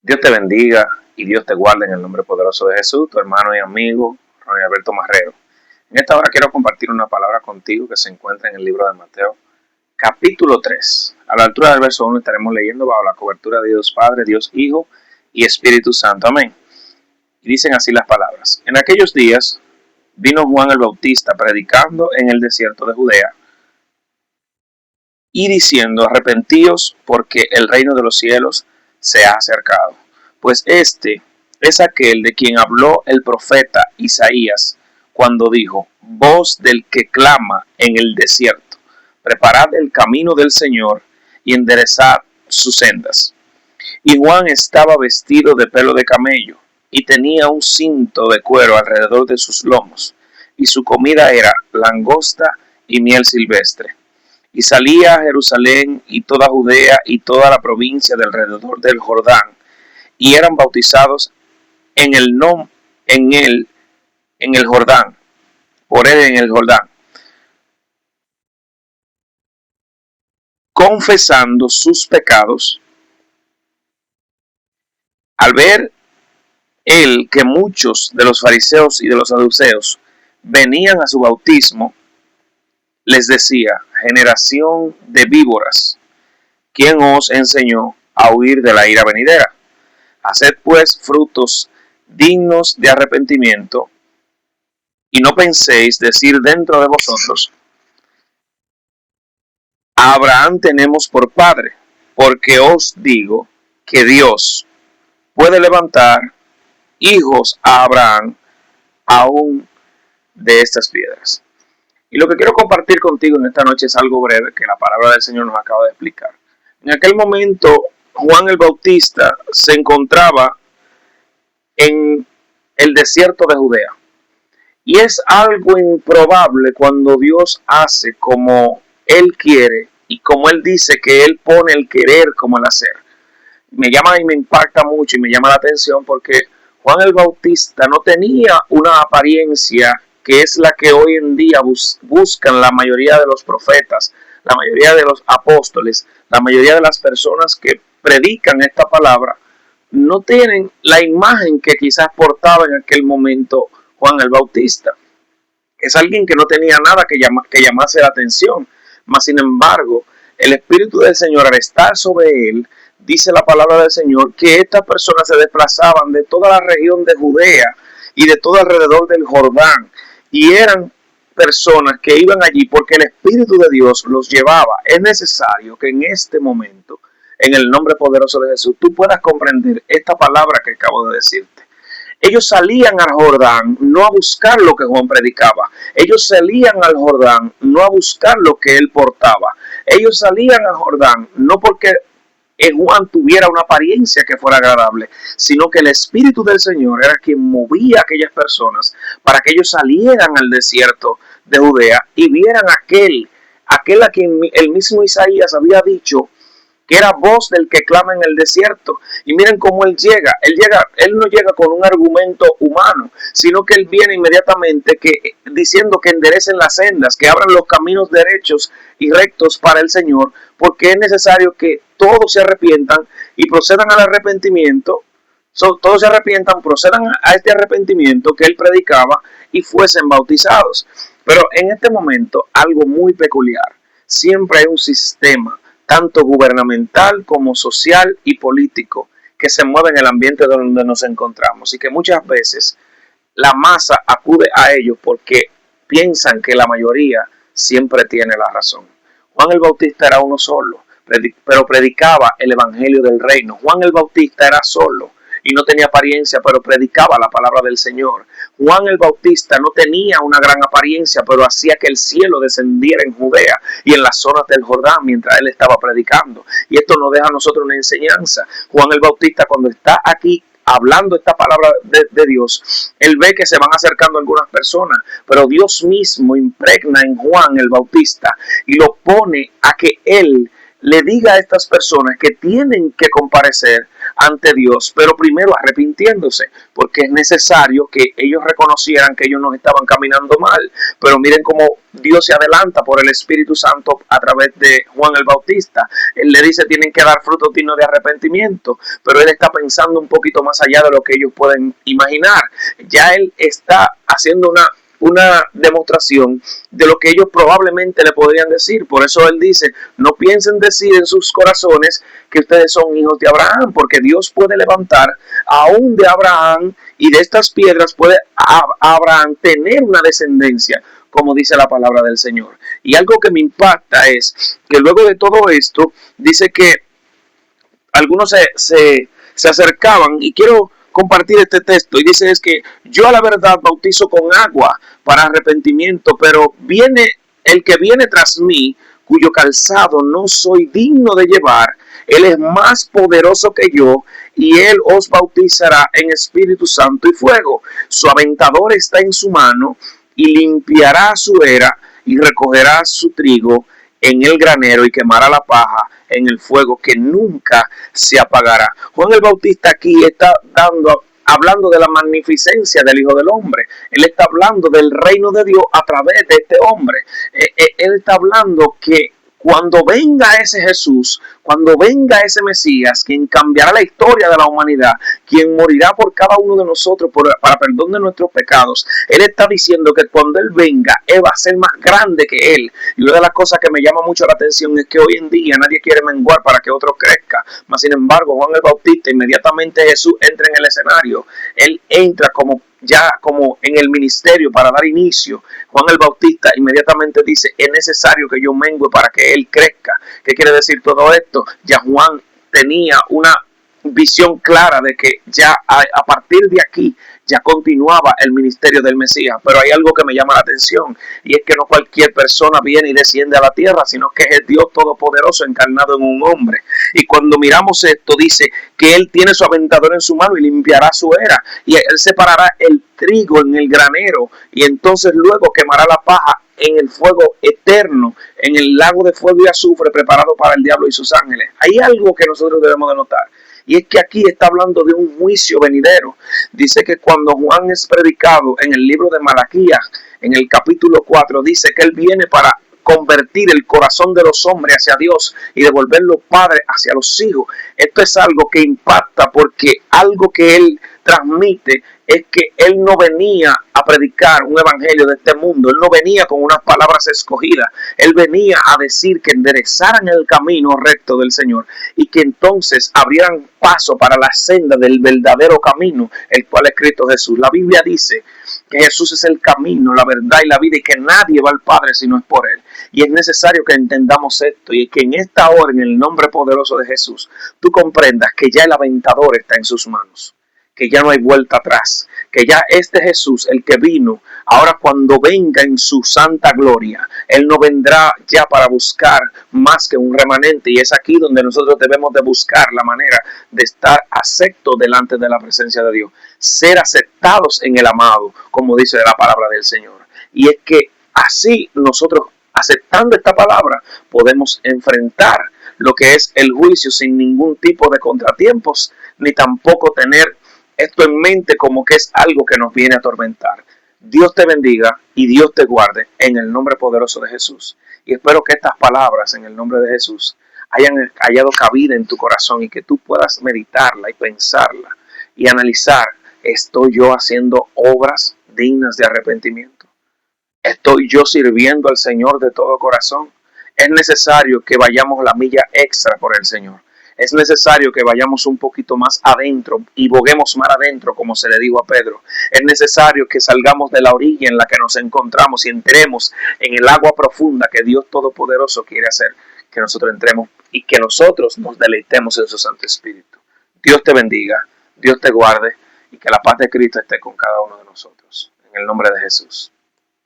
Dios te bendiga y Dios te guarde en el nombre poderoso de Jesús, tu hermano y amigo, Ronnie Alberto Marrero. En esta hora quiero compartir una palabra contigo que se encuentra en el libro de Mateo, capítulo 3. A la altura del verso 1 estaremos leyendo bajo la cobertura de Dios Padre, Dios Hijo y Espíritu Santo. Amén. Y dicen así las palabras. En aquellos días vino Juan el Bautista predicando en el desierto de Judea y diciendo: arrepentíos, porque el reino de los cielos se ha acercado. Pues este es aquel de quien habló el profeta Isaías cuando dijo: voz del que clama en el desierto, preparad el camino del Señor y enderezad sus sendas. Y Juan estaba vestido de pelo de camello y tenía un cinto de cuero alrededor de sus lomos, y su comida era langosta y miel silvestre. Y salía a Jerusalén y toda Judea y toda la provincia de alrededor del Jordán, y eran bautizados en el Jordán, por él en el Jordán, confesando sus pecados. Al ver él que muchos de los fariseos y de los saduceos venían a su bautismo, les decía: generación de víboras, ¿quién os enseñó a huir de la ira venidera? Haced pues frutos dignos de arrepentimiento, y no penséis decir dentro de vosotros: a Abraham tenemos por padre, porque os digo que Dios puede levantar hijos a Abraham aún de estas piedras. Y lo que quiero compartir contigo en esta noche es algo breve que la palabra del Señor nos acaba de explicar. En aquel momento, Juan el Bautista se encontraba en el desierto de Judea. Y es algo improbable cuando Dios hace como Él quiere y como Él dice que Él pone el querer como el hacer. Me llama y me impacta mucho y me llama la atención porque Juan el Bautista no tenía una apariencia que es la que hoy en día buscan la mayoría de los profetas, la mayoría de los apóstoles, la mayoría de las personas que predican esta palabra. No tienen la imagen que quizás portaba en aquel momento Juan el Bautista. Es alguien que no tenía nada que llamase la atención, mas sin embargo, el Espíritu del Señor, al estar sobre él, dice la palabra del Señor que estas personas se desplazaban de toda la región de Judea y de todo alrededor del Jordán, y eran personas que iban allí porque el Espíritu de Dios los llevaba. Es necesario que en este momento, en el nombre poderoso de Jesús, tú puedas comprender esta palabra que acabo de decirte. Ellos salían al Jordán no a buscar lo que Juan predicaba. Ellos salían al Jordán no a buscar lo que él portaba. Ellos salían al Jordán no porque Juan tuviera una apariencia que fuera agradable, sino que el Espíritu del Señor era quien movía a aquellas personas para que ellos salieran al desierto de Judea y vieran aquel a quien el mismo Isaías había dicho que era voz del que clama en el desierto. Y miren cómo él no llega con un argumento humano, sino que él viene inmediatamente diciendo que enderecen las sendas, que abran los caminos derechos y rectos para el Señor, porque es necesario que todos se arrepientan y procedan al arrepentimiento. Todos se arrepientan, procedan a este arrepentimiento que él predicaba y fuesen bautizados. Pero en este momento, algo muy peculiar. Siempre hay un sistema, tanto gubernamental como social y político, que se mueve en el ambiente donde nos encontramos, y que muchas veces la masa acude a ellos porque piensan que la mayoría siempre tiene la razón. Juan el Bautista era uno solo, pero predicaba el evangelio del reino. Juan el Bautista era solo y no tenía apariencia, pero predicaba la palabra del Señor. Juan el Bautista no tenía una gran apariencia, pero hacía que el cielo descendiera en Judea y en las zonas del Jordán mientras él estaba predicando. Y esto nos deja a nosotros una enseñanza. Juan el Bautista, cuando está aquí hablando esta palabra de Dios, él ve que se van acercando algunas personas, pero Dios mismo impregna en Juan el Bautista y lo pone a que él le diga a estas personas que tienen que comparecer ante Dios, pero primero arrepintiéndose, porque es necesario que ellos reconocieran que ellos no estaban caminando mal. Pero miren cómo Dios se adelanta por el Espíritu Santo a través de Juan el Bautista. Él le dice tienen que dar fruto digno de arrepentimiento, pero él está pensando un poquito más allá de lo que ellos pueden imaginar. Ya él está haciendo una demostración de lo que ellos probablemente le podrían decir. Por eso él dice, no piensen decir en sus corazones que ustedes son hijos de Abraham, porque Dios puede levantar aún de Abraham, y de estas piedras puede Abraham tener una descendencia, como dice la palabra del Señor. Y algo que me impacta es que luego de todo esto, dice que algunos se acercaban, y quiero compartir este texto, y dice es que yo a la verdad bautizo con agua para arrepentimiento, pero viene el que viene tras mí, cuyo calzado no soy digno de llevar. Él es más poderoso que yo, y él os bautizará en Espíritu Santo y fuego. Su aventador está en su mano, y limpiará su era, y recogerá su trigo en el granero, y quemará la paja en el fuego que nunca se apagará. Juan el Bautista aquí está hablando de la magnificencia del Hijo del Hombre. Él está hablando del reino de Dios a través de este hombre. Él está hablando que cuando venga ese Jesús, cuando venga ese Mesías, quien cambiará la historia de la humanidad, quien morirá por cada uno de nosotros para perdón de nuestros pecados, él está diciendo que cuando él venga, él va a ser más grande que él. Y una de las cosas que me llama mucho la atención es que hoy en día nadie quiere menguar para que otro crezca. Mas sin embargo, Juan el Bautista, inmediatamente Jesús entra en el escenario, él entra como en el ministerio para dar inicio. Juan el Bautista inmediatamente dice, es necesario que yo mengue para que él crezca. ¿Qué quiere decir todo esto? Ya Juan tenía una visión clara de que ya a partir de aquí ya continuaba el ministerio del Mesías. Pero hay algo que me llama la atención, y es que no cualquier persona viene y desciende a la tierra, sino que es el Dios Todopoderoso encarnado en un hombre. Y cuando miramos esto, dice que él tiene su aventador en su mano y limpiará su era, y él separará el trigo en el granero, y entonces luego quemará la paja en el fuego eterno, en el lago de fuego y azufre preparado para el diablo y sus ángeles. Hay algo que nosotros debemos de notar, y es que aquí está hablando de un juicio venidero. Dice que cuando Juan es predicado en el libro de Malaquías, en el capítulo 4, dice que él viene para convertir el corazón de los hombres hacia Dios y devolver los padres hacia los hijos. Esto es algo que impacta, porque algo que él transmite es que él no venía a predicar un evangelio de este mundo. Él no venía con unas palabras escogidas. Él venía a decir que enderezaran el camino recto del Señor, y que entonces abrieran paso para la senda del verdadero camino, el cual es Cristo Jesús. La Biblia dice que Jesús es el camino, la verdad y la vida, y que nadie va al Padre si no es por él. Y es necesario que entendamos esto, y que en esta hora, en el nombre poderoso de Jesús, tú comprendas que ya el aventador está en sus manos, que ya no hay vuelta atrás, que ya este Jesús, el que vino, ahora cuando venga en su santa gloria, él no vendrá ya para buscar más que un remanente, y es aquí donde nosotros debemos de buscar la manera de estar aceptos delante de la presencia de Dios, ser aceptados en el amado, como dice la palabra del Señor. Y es que así nosotros, aceptando esta palabra, podemos enfrentar lo que es el juicio sin ningún tipo de contratiempos, ni tampoco tener esto en mente como que es algo que nos viene a atormentar. Dios te bendiga y Dios te guarde en el nombre poderoso de Jesús. Y espero que estas palabras en el nombre de Jesús hayan hallado cabida en tu corazón, y que tú puedas meditarla y pensarla y analizar: ¿estoy yo haciendo obras dignas de arrepentimiento? ¿Estoy yo sirviendo al Señor de todo corazón? Es necesario que vayamos la milla extra por el Señor. Es necesario que vayamos un poquito más adentro y boguemos más adentro, como se le dijo a Pedro. Es necesario que salgamos de la orilla en la que nos encontramos y entremos en el agua profunda que Dios Todopoderoso quiere hacer que nosotros entremos, y que nosotros nos deleitemos en su Santo Espíritu. Dios te bendiga, Dios te guarde, y que la paz de Cristo esté con cada uno de nosotros. En el nombre de Jesús.